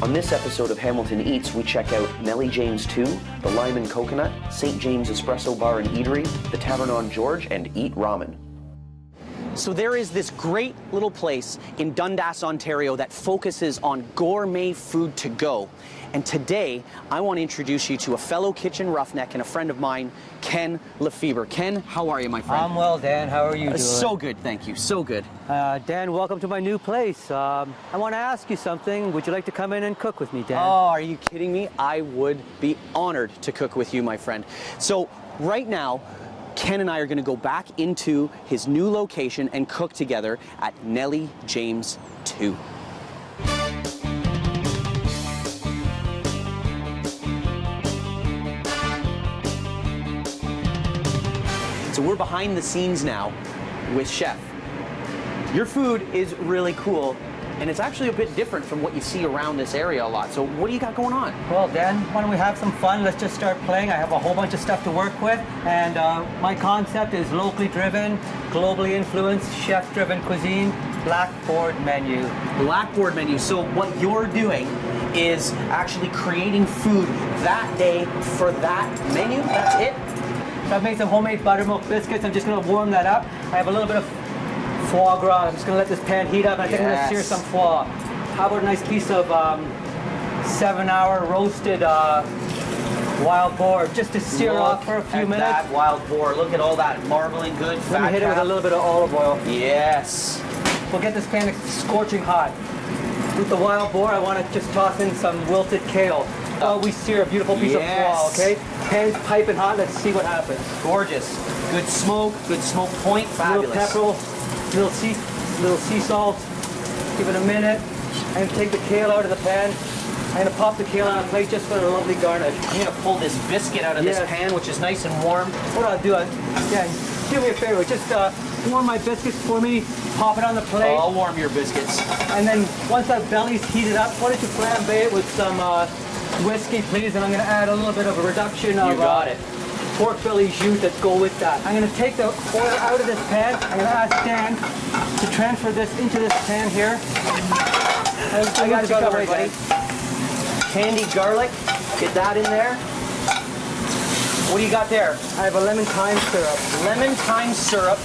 On this episode of Hamilton Eats, we check out Nellie James Too, the Limin Coconut, St. James Espresso Bar and Eatery, the Tavern on George and Eat Ramen. So there is this great little place in Dundas, Ontario that focuses on gourmet food to go. And today, I want to introduce you to a fellow kitchen roughneck and a friend of mine, Ken Lefebvre. Ken, how are you, my friend? I'm well, Dan. How are you doing? So good, thank you. So good. Dan, welcome to my new place. I want to ask you something. Would you like to come in and cook with me, Dan? Oh, are you kidding me? I would be honored to cook with you, my friend. So right now, Ken and I are going to go back into his new location and cook together at Nellie James Too. So we're behind the scenes now with Chef. Your food is really cool, and it's actually a bit different from what you see around this area a lot. So what do you got going on? Well, Dan, why don't we have some fun? Let's just start playing. I have a whole bunch of stuff to work with, and my concept is locally driven, globally influenced, chef-driven cuisine, blackboard menu. Blackboard menu. So what you're doing is actually creating food that day for that menu? That's it? So I've made some homemade buttermilk biscuits. I'm just going to warm that up. I have a little bit of foie gras. I'm just going to let this pan heat up, and I think I'm going to sear some foie. How about a nice piece of 7-hour roasted wild boar, just to sear off for a few minutes. That wild boar. Look at all that marbling good fat. Let me hit it with a little bit of olive oil. Yes. We'll get this pan scorching hot. With the wild boar, I want to just toss in some wilted kale. While we sear a beautiful piece of foie, okay? Pan's piping hot. Let's see what happens. Gorgeous. Good smoke point. Fabulous. Little pepper, little sea salt. Give it a minute. I'm going to take the kale out of the pan. I'm going to pop the kale on a plate just for a lovely garnish. I'm going to pull this biscuit out of this pan, which is nice and warm. What I'll do, do me a favor. Just warm my biscuits for me. Pop it on the plate. I'll warm your biscuits. And then once that belly's heated up, why don't you flambe it with some whiskey, please? And I'm going to add a little bit of a reduction of pork belly jus that go with that. I'm going to take the oil out of this pan. I'm going to ask Dan to transfer this into this pan here. I got you covered, buddy. Candied garlic, get that in there. What do you got there? I have a lemon thyme syrup. Lemon thyme syrup,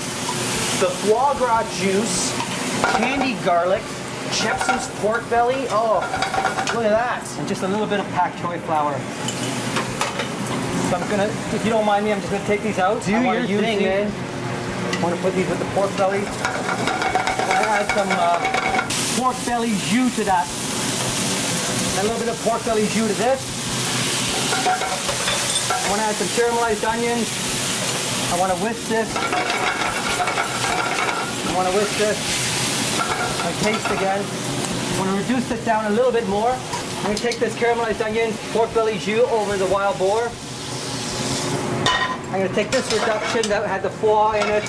the foie gras juice, candied garlic, Jepson's pork belly. Oh, look at that. And just a little bit of pak choy flour. So I'm gonna, if you don't mind me, I'm just gonna take these out. Do your thing, man. I want to put these with the pork belly. I'm gonna add some pork belly jus to that. And a little bit of pork belly jus to this. I want to add some caramelized onions. I want to whisk this. I taste again. I want to reduce this down a little bit more. I'm going to take this caramelized onions, pork belly jus over the wild boar. I'm going to take this reduction that had the foie in it.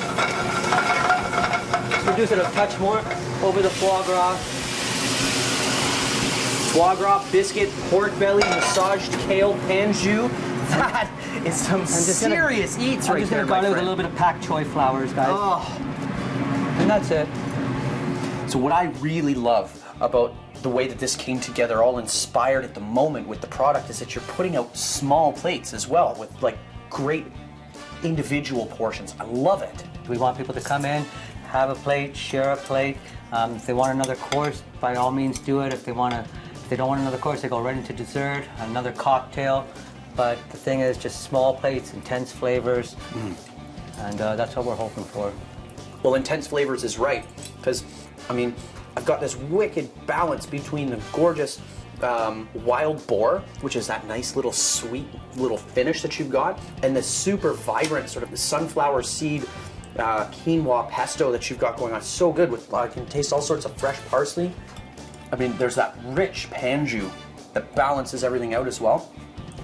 Just reduce it a touch more over the foie gras. Foie gras, biscuit, pork belly, massaged kale, pan jus. That is some serious eats right there, my friend. I'm just going to garnish with a little bit of pak choy flowers, guys. Oh. And that's it. So what I really love about the way that this came together, all inspired at the moment with the product, is that you're putting out small plates as well with like great individual portions. I love it. We want people to come in, have a plate, share a plate. If they want another course, by all means do it. If they don't want another course, they go right into dessert, another cocktail. But the thing is, just small plates, intense flavors, and that's what we're hoping for. Well, intense flavors is right, because, I mean, I've got this wicked balance between the gorgeous wild boar, which is that nice little sweet little finish that you've got, and the super vibrant sort of the sunflower seed quinoa pesto that you've got going on. So good. With I can taste all sorts of fresh parsley. I mean, there's that rich pan jus that balances everything out as well.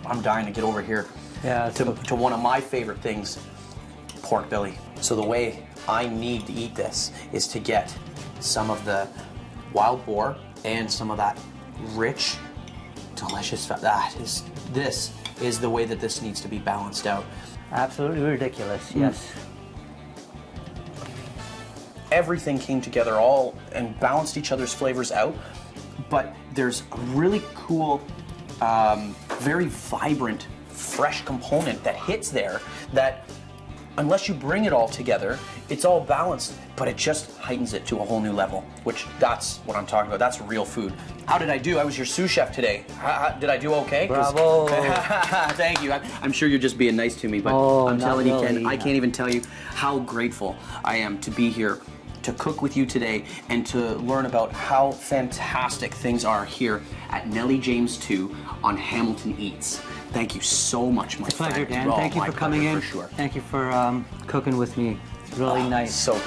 I'm dying to get over here to one of my favorite things, pork belly. So the way I need to eat this is to get some of the wild boar and some of that rich, delicious fat. This is the way that this needs to be balanced out. Absolutely ridiculous, yes. Everything came together all and balanced each other's flavors out, but there's a really cool, very vibrant, fresh component that hits there that, unless you bring it all together, it's all balanced, but it just heightens it to a whole new level, which that's what I'm talking about. That's real food. How did I do? I was your sous chef today. Did I do okay? Bravo. Thank you. I'm sure you're just being nice to me, but I'm telling you, Ken, I can't even tell you how grateful I am to be here, to cook with you today, and to learn about how fantastic things are here at Nellie James Too on Hamilton Eats. Thank you so much, my friend. Pleasure, Dan. Thank you for coming in. For sure. Thank you for cooking with me. It's really nice. So good.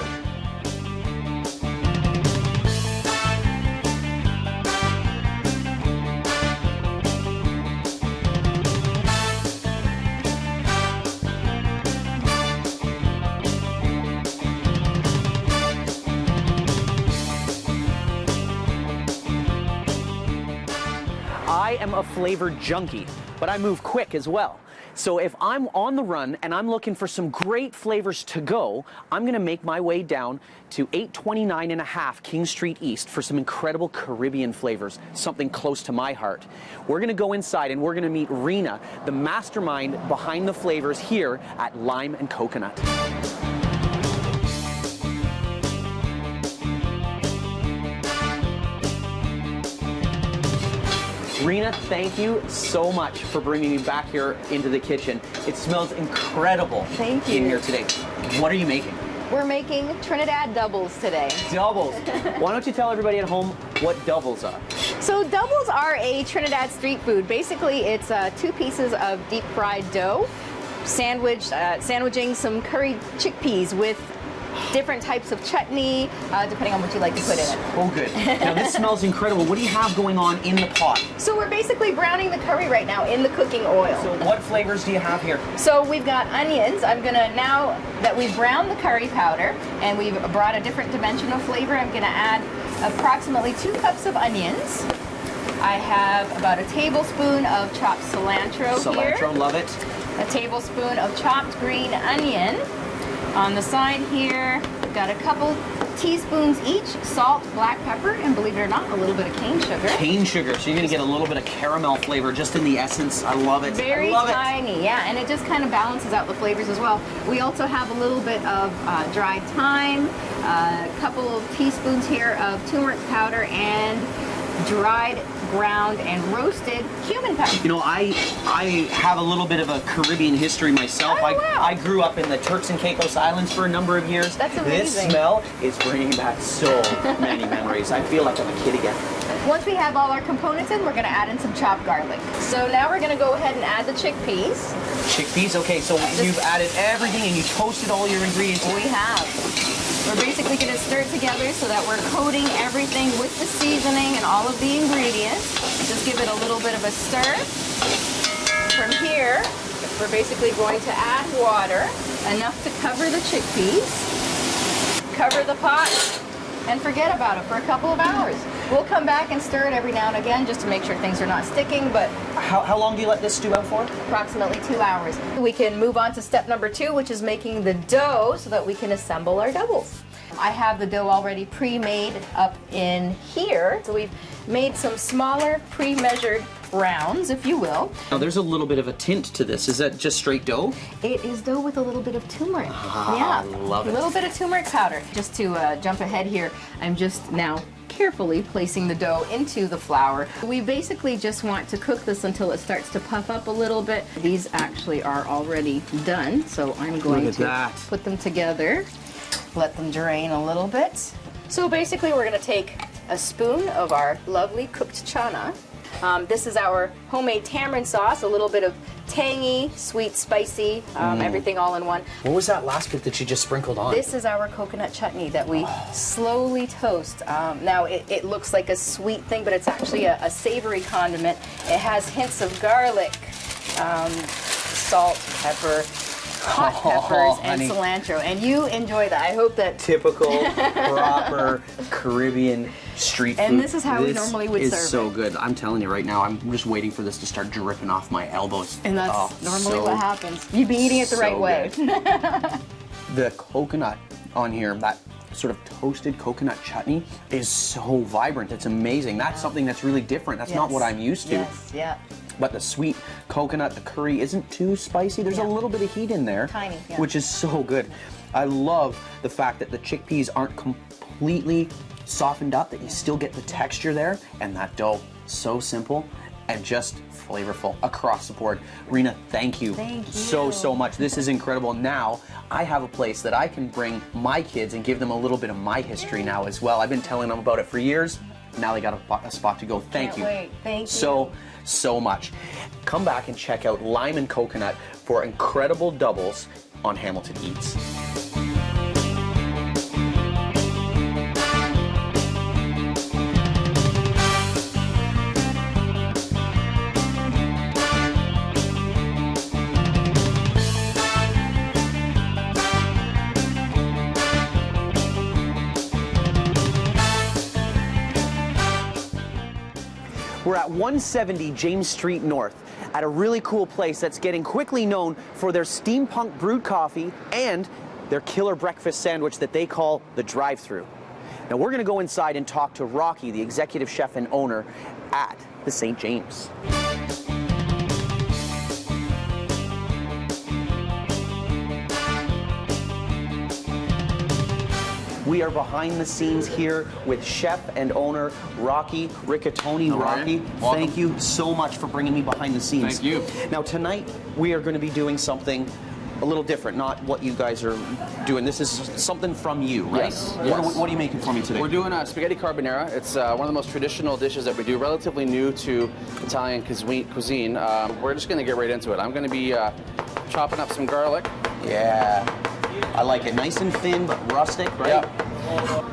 I am a flavor junkie, but I move quick as well. So if I'm on the run and I'm looking for some great flavors to go, I'm gonna make my way down to 829 and a half King Street East for some incredible Caribbean flavors, something close to my heart. We're gonna go inside and we're gonna meet Rena, the mastermind behind the flavors here at Limin Coconut. Rena, thank you so much for bringing me back here into the kitchen. It smells incredible Thank you. in here today. What are you making? We're making Trinidad Doubles today. Doubles. Why don't you tell everybody at home what doubles are? So doubles are a Trinidad street food. Basically, it's 2 pieces of deep fried dough, sandwiching some curried chickpeas with different types of chutney, depending on what you like to put in it. Oh, good. Now, this smells incredible. What do you have going on in the pot? So we're basically browning the curry right now in the cooking oil. So what flavors do you have here? So we've got onions. I'm gonna, now that we've browned the curry powder and we've brought a different dimension of flavor, I'm gonna add approximately 2 cups of onions. I have about a tablespoon of chopped cilantro here. Cilantro, love it. A tablespoon of chopped green onion. On the side here, we've got a couple teaspoons each, salt, black pepper, and believe it or not, a little bit of cane sugar. Cane sugar, so you're gonna get a little bit of caramel flavor just in the essence. I love it. Very I love tiny, yeah, and it just kind of balances out the flavors as well. We also have a little bit of dried thyme, a couple of teaspoons here of turmeric powder, and dried, ground, and roasted cumin powder. You know, I have a little bit of a Caribbean history myself. Oh, wow. I grew up in the Turks and Caicos Islands for a number of years. That's amazing. This smell is bringing back so many memories. I feel like I'm a kid again. Once we have all our components in, we're going to add in some chopped garlic. So now we're going to go ahead and add the chickpeas. Chickpeas, okay, so you've added everything and you toasted all your ingredients. We have. We're basically going to stir it together so that we're coating everything with the seasoning and all of the ingredients. Just give it a little bit of a stir. From here, we're basically going to add water, enough to cover the chickpeas. Cover the pot and forget about it for a couple of hours. We'll come back and stir it every now and again just to make sure things are not sticking, but How long do you let this stew out for? approximately 2 hours. We can move on to step number 2, which is making the dough so that we can assemble our doubles. I have the dough already pre-made up in here. So we've made some smaller pre-measured rounds, if you will. Now there's a little bit of a tint to this. Is that just straight dough? It is dough with a little bit of turmeric. I love it. A little bit of turmeric powder. Just to jump ahead here, I'm just now carefully placing the dough into the flour. We basically just want to cook this until it starts to puff up a little bit. These actually are already done, so I'm going to put them together, let them drain a little bit. So basically we're going to take a spoon of our lovely cooked chana. This is our homemade tamarind sauce, a little bit of tangy, sweet, spicy, everything all in one. What was that last bit that you just sprinkled on? This is our coconut chutney that we slowly toast. Now it looks like a sweet thing, but it's actually a savory condiment. It has hints of garlic, salt, pepper, hot peppers, and honey. cilantro. And you enjoy that. I hope that... Typical, proper Caribbean street food. And this is how we normally would serve This is so it. good. I'm telling you right now, I'm just waiting for this to start dripping off my elbows. And that's normally so, what happens. You'd be eating it the right way. The coconut on here, that sort of toasted coconut chutney is so vibrant. It's amazing. That's something that's really different. That's not what I'm used to. Yes, yeah. But the sweet coconut, the curry isn't too spicy. There's a little bit of heat in there, Tiny, yeah. which is so good. I love the fact that the chickpeas aren't completely softened up, that you still get the texture there, and that dough, so simple and just flavorful across the board. Rena, thank you, so much. This is incredible. Now, I have a place that I can bring my kids and give them a little bit of my history now as well. I've been telling them about it for years. Now they got a spot to go. Thank you. Thank you. So much. Come back and check out Limin Coconut for incredible doubles on Hamilton Eats. We're at 170 James Street North at a really cool place that's getting quickly known for their steampunk brewed coffee and their killer breakfast sandwich that they call the drive-thru. Now we're gonna go inside and talk to Rocky, the executive chef and owner at the St. James. We are behind the scenes here with chef and owner Rocky Riccatoni. Rocky, thank you so much for bringing me behind the scenes. Thank you. Now tonight we are going to be doing something a little different, not what you guys are doing. This is something from you, right? Yes. What are you making for me today? We're doing a spaghetti carbonara. It's one of the most traditional dishes that we do, relatively new to Italian cuisine. We're just going to get right into it. I'm going to be chopping up some garlic. Yeah, I like it. Nice and thin, but rustic, right? Yeah.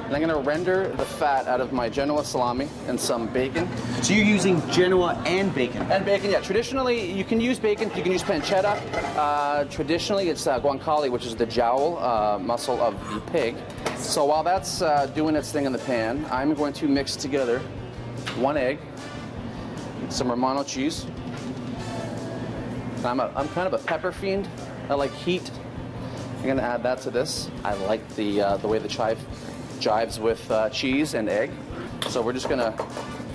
And I'm going to render the fat out of my Genoa salami and some bacon. So you're using Genoa and bacon? And bacon, yeah. Traditionally, you can use bacon. You can use pancetta. Traditionally, it's guanciale, which is the jowl muscle of the pig. So while that's doing its thing in the pan, I'm going to mix together 1 egg, some Romano cheese. I'm kind of a pepper fiend. I like heat. I'm going to add that to this. I like the way the chive jives with cheese and egg. So we're just going to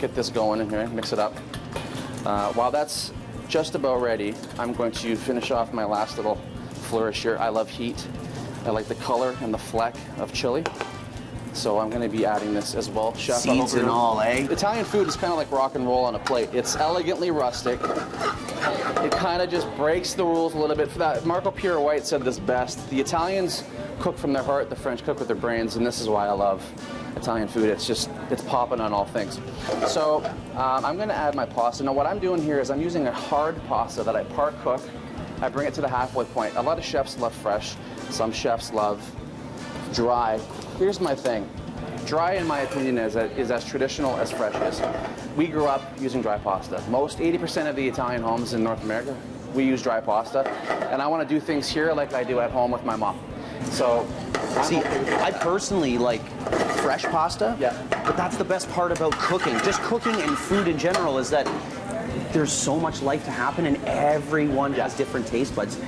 get this going in here, mix it up. While that's just about ready, I'm going to finish off my last little flourish here. I love heat. I like the color and the fleck of chili. So I'm going to be adding this as well. Chef, seeds and all, eh? Italian food is kind of like rock and roll on a plate. It's elegantly rustic. It kind of just breaks the rules a little bit. For that, Marco Pure White said this best. The Italians cook from their heart, the French cook with their brains, and this is why I love Italian food. It's popping on all things. So I'm going to add my pasta. Now what I'm doing here is I'm using a hard pasta that I part cook. I bring it to the halfway point. A lot of chefs love fresh. Some chefs love dry. Here's my thing. Dry, in my opinion, is as traditional as fresh is. We grew up using dry pasta. 80% of the Italian homes in North America, we use dry pasta. And I want to do things here like I do at home with my mom. So, see, I personally like fresh pasta, but that's the best part about cooking. Just cooking and food in general is that there's so much life to happen and everyone has different taste buds.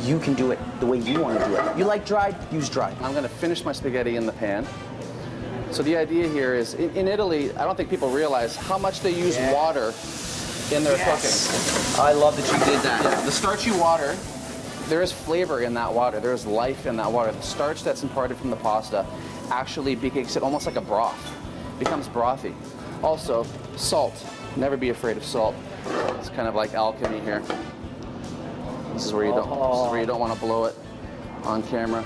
You can do it the way you want to do it. You like dried, use dried. I'm going to finish my spaghetti in the pan. So the idea here is, in Italy, I don't think people realize how much they use water in their cooking. I love that you did that. Yeah. The starchy water, there is flavor in that water. There is life in that water. The starch that's imparted from the pasta actually makes it almost like a broth. It becomes brothy. Also, salt. Never be afraid of salt. It's kind of like alchemy here. This is where you don't want to blow it on camera.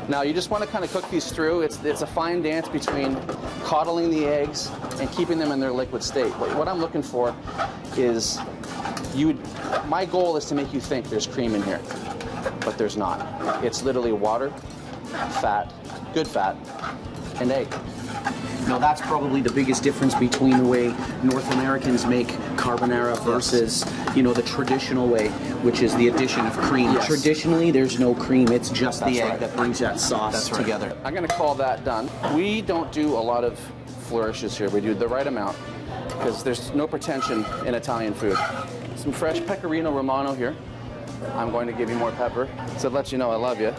Now you just want to kind of cook these through. It's a fine dance between coddling the eggs and keeping them in their liquid state. What I'm looking for is my goal is to make you think there's cream in here, but there's not. It's literally water, fat, good fat, and egg. Now that's probably the biggest difference between the way North Americans make carbonara versus, the traditional way, which is the addition of cream. Yes. Traditionally, there's no cream. It's just the egg that brings that sauce together. I'm going to call that done. We don't do a lot of flourishes here. We do the right amount because there's no pretension in Italian food. Some fresh pecorino romano here. I'm going to give you more pepper to let you know I love you.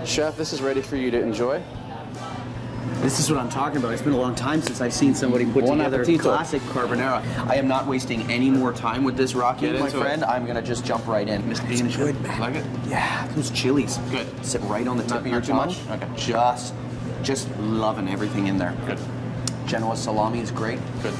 Chef, this is ready for you to enjoy. This is what I'm talking about. It's been a long time since I've seen somebody put Buon together appetito. classic carbonara. I am not wasting any more time with this, Rocky, Get my into friend. I'm gonna just jump right in. It's good, man. Like it? Yeah, those chilies. Good. Sit right on the tip Not of your too tongue. much? Okay. Just loving everything in there. Good. Genoa salami is great. Good.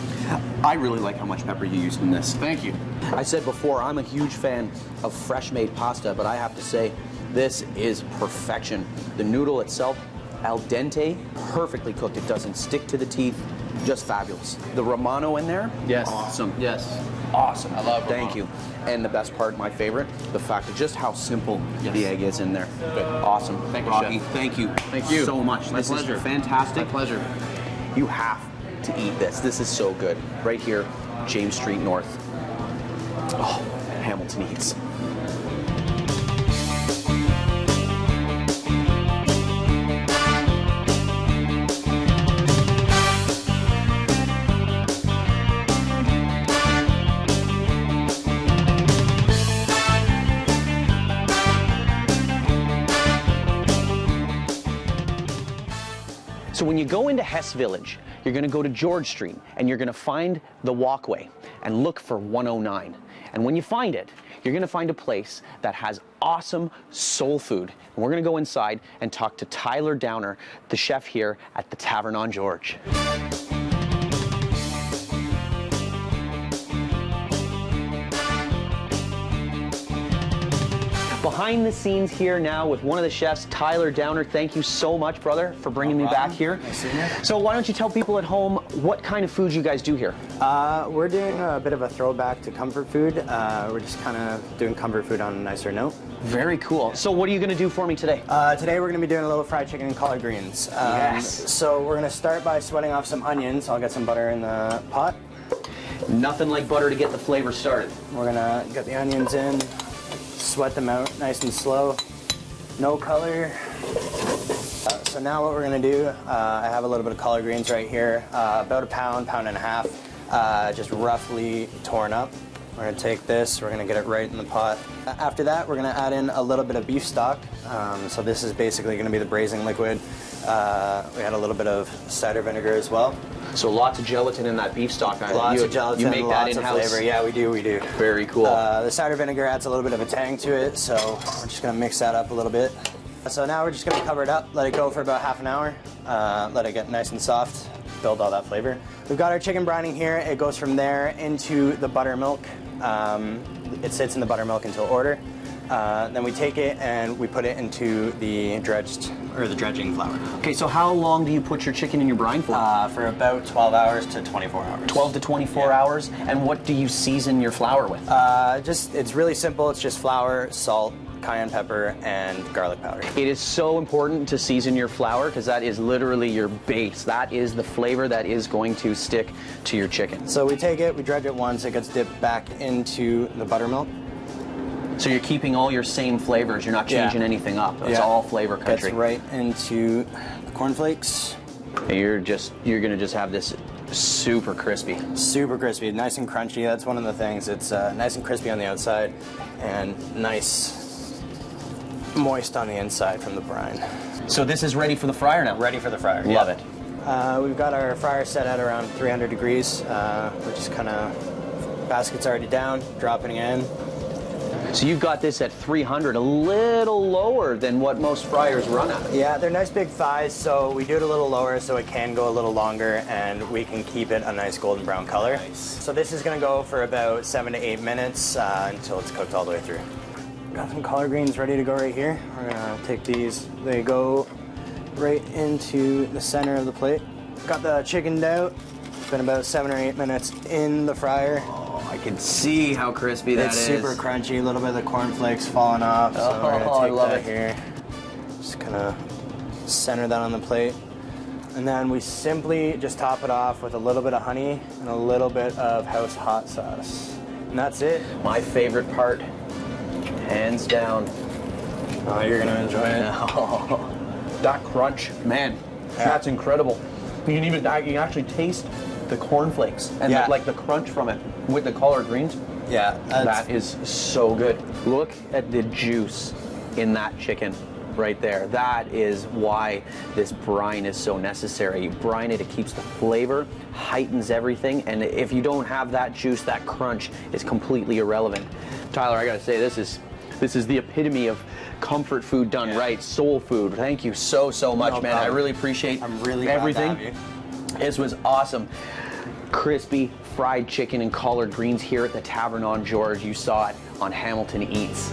I really like how much pepper you used in this. Thank you. I said before, I'm a huge fan of fresh-made pasta, but I have to say, this is perfection. The noodle itself, al dente, perfectly cooked. It doesn't stick to the teeth. Just fabulous. The Romano in there, Yes. awesome. Yes. Awesome. I love Thank Romano. you. And the best part, my favorite, the fact of just how simple Yes. the egg is in there. Good. Awesome. Thank you, Rocky, Chef. thank you. Thank you. So much. My This pleasure. is fantastic. My pleasure. You have to eat this. This is so good. Right here, James Street North. Oh, Hamilton Eats. So when you go into Hess Village, you're going to go to George Street and you're going to find the walkway and look for 109. And when you find it, you're going to find a place that has awesome soul food. And we're going to go inside and talk to Tyler Downer, the chef here at the Tavern on George. Behind the scenes here now with one of the chefs, Tyler Downer. Thank you so much, brother, for bringing me back here. Nice seeing you. So why don't you tell people at home what kind of food you guys do here? We're doing a bit of a throwback to comfort food. We're just kind of doing comfort food on a nicer note. Very cool. So what are you going to do for me today? Today we're going to be doing a little fried chicken and collard greens. Yes. So we're going to start by sweating off some onions. I'll get some butter in the pot. Nothing like butter to get the flavor started. We're going to get the onions in, sweat them out nice and slow. No color. So now what we're going to do, I have a little bit of collard greens right here, about a pound and a half, just roughly torn up. We're going to take this, we're going to get it right in the pot. After that, we're going to add in a little bit of beef stock. So this is basically going to be the braising liquid. We had a little bit of cider vinegar as well. So lots of gelatin in that beef stock. Lots of gelatin, You make that lots of in-house? flavor. Yeah, we do. Very cool. The cider vinegar adds a little bit of a tang to it, so we're just going to mix that up a little bit. So now we're just going to cover it up, let it go for about half an hour, let it get nice and soft, build all that flavor. We've got our chicken brining here. It goes from there into the buttermilk. It sits in the buttermilk until order. Then we take it and we put it into the dredging flour. Okay, so how long do you put your chicken in your brine for? For about 12 hours to 24 hours. 12 to 24 hours. And what do you season your flour with? It's really simple. It's just flour, salt, cayenne pepper, and garlic powder. It is so important to season your flour because that is literally your base. That is the flavor that is going to stick to your chicken. So we take it, we dredge it once, it gets dipped back into the buttermilk. So you're keeping all your same flavors. You're not changing anything up. It's all flavor country. Gets right into the cornflakes. And you're gonna just have this super crispy. Super crispy, nice and crunchy. That's one of the things. It's nice and crispy on the outside and nice moist on the inside from the brine. So this is ready for the fryer now. Ready for the fryer. Love it. We've got our fryer set at around 300 degrees. We're just kind of, basket's already down, dropping it in. So you've got this at 300, a little lower than what most fryers run at. Yeah, they're nice big thighs, so we do it a little lower so it can go a little longer and we can keep it a nice golden brown color. Nice. So this is going to go for about 7 to 8 minutes until it's cooked all the way through. Got some collard greens ready to go right here. We're going to take these. They go right into the center of the plate. Got the chicken out. It's been about 7 or 8 minutes in the fryer. I can see how crispy that It's is. super crunchy, a little bit of the cornflakes falling off. So we're I gonna take love that it. here. Just kind of center that on the plate. And then we simply just top it off with a little bit of honey and a little bit of house hot sauce. And that's it. My favorite part, hands down. Oh, you're gonna enjoy it. That crunch, man, that's incredible. You can actually taste the cornflakes and the crunch from it with the collard greens. Yeah, That is so good. Look at the juice in that chicken. right there. That is why this brine is so necessary. You brine it, it keeps the flavor, heightens everything, and if you don't have that juice, that crunch is completely irrelevant. Tyler, I gotta say, this is the epitome of comfort food done right, soul food. Thank you so much, man. I really appreciate everything. Glad to have you. This was awesome. Crispy fried chicken and collard greens here at the Tavern on George. You saw it on Hamilton Eats.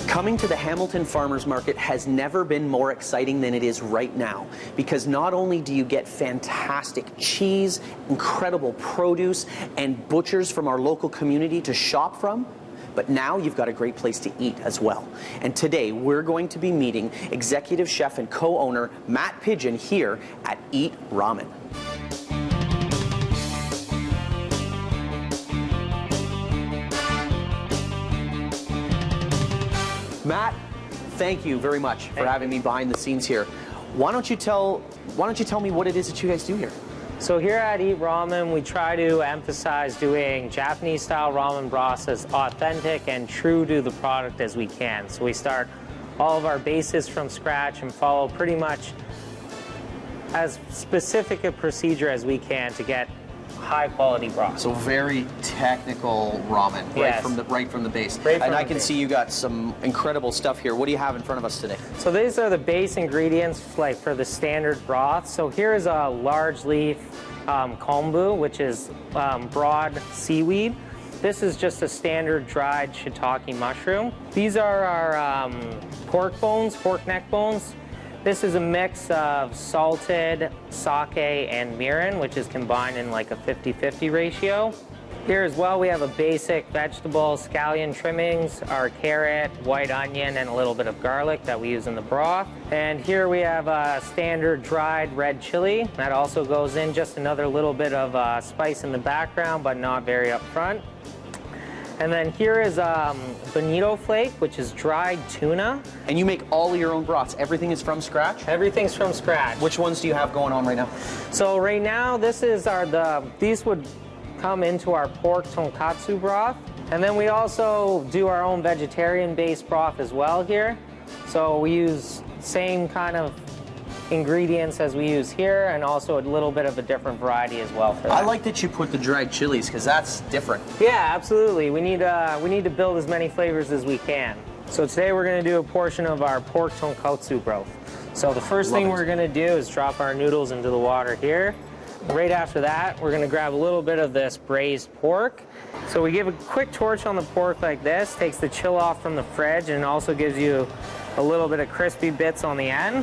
Coming to the Hamilton Farmers Market has never been more exciting than it is right now, because not only do you get fantastic cheese, incredible produce, and butchers from our local community to shop from, but now you've got a great place to eat as well. And today we're going to be meeting executive chef and co-owner Matt Pigeon here at Eat Ramen. Matt, thank you very much for having me behind the scenes here. Why don't you tell me what it is that you guys do here? So here at Eat Ramen, we try to emphasize doing Japanese-style ramen broths as authentic and true to the product as we can. So we start all of our bases from scratch and follow pretty much as specific a procedure as we can to get high-quality broth. So very technical ramen, Yes. right from the base. Right from And I the can base. see you got some incredible stuff here. What do you have in front of us today? So these are the base ingredients like for the standard broth. So here is a large leaf kombu, which is broad seaweed. This is just a standard dried shiitake mushroom. These are our pork bones, pork neck bones. This is a mix of salted sake and mirin, which is combined in like a 50-50 ratio. Here as well, we have a basic vegetable, scallion trimmings, our carrot, white onion, and a little bit of garlic that we use in the broth. And here we have a standard dried red chili. That also goes in, just another little bit of spice in the background, but not very upfront. And then here is bonito flake, which is dried tuna. And you make all of your own broths. Everything is from scratch? Everything's from scratch. Which ones do you have going on right now? So right now, this is these would come into our pork tonkatsu broth. And then we also do our own vegetarian-based broth as well here. So we use same kind of ingredients as we use here, and also a little bit of a different variety as well for that. I like that you put the dried chilies, because that's different. Yeah, absolutely. We need to build as many flavors as we can. So today we're going to do a portion of our pork tonkatsu broth. So the first thing we're going to do is drop our noodles into the water here. Right after that, we're going to grab a little bit of this braised pork. So we give a quick torch on the pork like this, takes the chill off from the fridge, and also gives you a little bit of crispy bits on the end.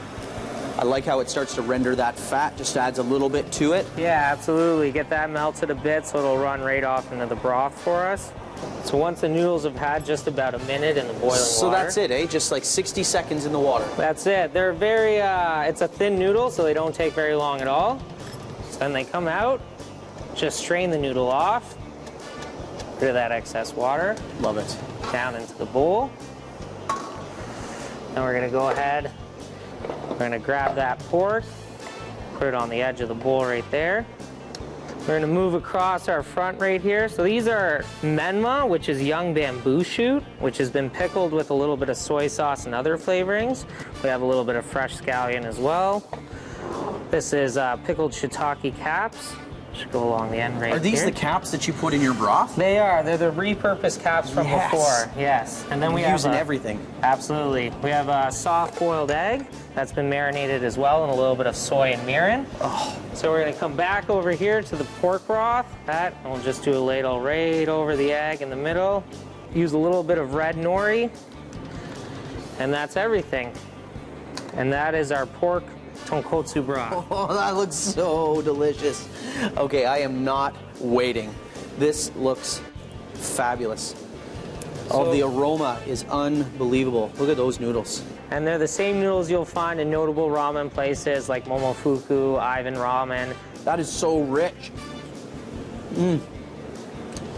I like how it starts to render that fat, just adds a little bit to it. Yeah, absolutely. Get that melted a bit so it'll run right off into the broth for us. So once the noodles have had just about a minute in the boiling water. So that's it, eh? Just like 60 seconds in the water. That's it. They're very, it's a thin noodle, so they don't take very long at all. So then they come out, just strain the noodle off, rid of that excess water. Love it. Down into the bowl. Then we're gonna go ahead, we're gonna grab that pork, put it on the edge of the bowl right there. We're gonna move across our front right here. So these are Megna, which is young bamboo shoot, which has been pickled with a little bit of soy sauce and other flavorings. We have a little bit of fresh scallion as well. This is pickled shiitake caps. Should go along the end right here. Are these the caps that you put in your broth? They are. They're the repurposed caps from before. Yes. And then we have using everything. Absolutely. We have a soft boiled egg that's been marinated as well in a little bit of soy and mirin. Oh. So we're going to come back over here to the pork broth. And we'll just do a ladle right over the egg in the middle. Use a little bit of red nori. And that's everything. And that is our pork tonkatsu broth. Oh, that looks so delicious. Okay, I am not waiting. This looks fabulous. Oh, the aroma is unbelievable. Look at those noodles. And they're the same noodles you'll find in notable ramen places like Momofuku, Ivan Ramen. That is so rich.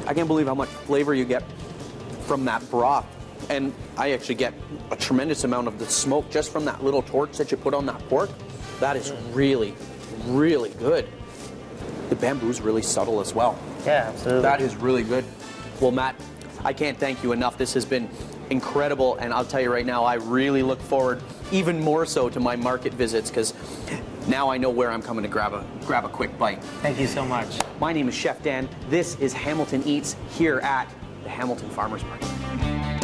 I can't believe how much flavor you get from that broth. And I actually get a tremendous amount of the smoke just from that little torch that you put on that pork. That is really, really good. The bamboo's really subtle as well. Yeah, absolutely. That is really good. Well, Matt, I can't thank you enough. This has been incredible, and I'll tell you right now, I really look forward even more so to my market visits, because now I know where I'm coming to grab a quick bite. Thank you so much. My name is Chef Dan. This is Hamilton Eats here at the Hamilton Farmers Market.